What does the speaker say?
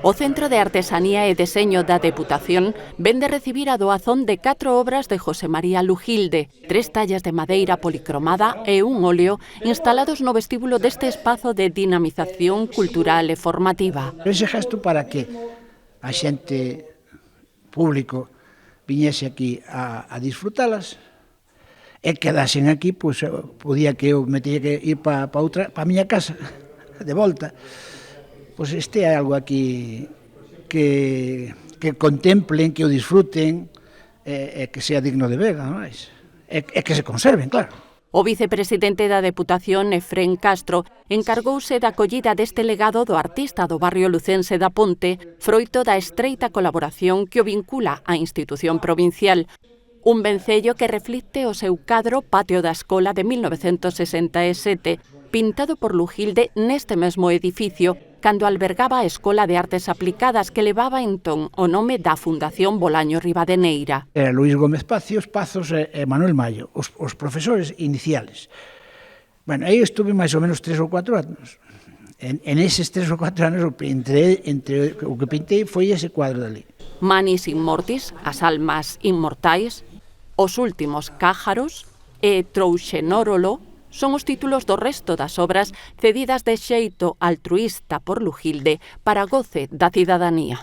O Centro de Artesanía e Deseño da Deputación ven de recibir a doazón de 4 obras de José María Lujilde, 3 tallas de madeira policromada e un óleo instalados no vestíbulo deste espazo de dinamización cultural e formativa. Ese gesto para que a xente público viñese aquí a disfrutalas e quedasen aquí, pois podía que eu me teña que ir para a miña casa de volta. Pois este é algo aquí que contemplen, que o disfruten e que sea digno de ver, non é? E que se conserven, claro. O vicepresidente da Deputación, Efrén Castro, encargouse da acollida deste legado do artista do barrio lucense da Ponte, froito da estreita colaboración que o vincula á institución provincial. Un vencello que reflicte o seu cadro Patio da Escola de 1967, pintado por Lujilde neste mesmo edificio, cando albergaba a Escola de Artes Aplicadas que levaba entón o nome da Fundación Bolaño Rivadeneira. Era Luís Gómez Pazos e Manuel Mayo, os profesores iniciales. Bueno, aí estuve máis ou menos 3 ou 4 anos. En eses 3 ou 4 anos, entre o que pintei foi ese cuadro dali. Manis Immortis, as almas inmortais, Os últimos cájaros e Trouxenórolo son os títulos do resto das obras cedidas de xeito altruísta por Lujilde para goce da cidadanía.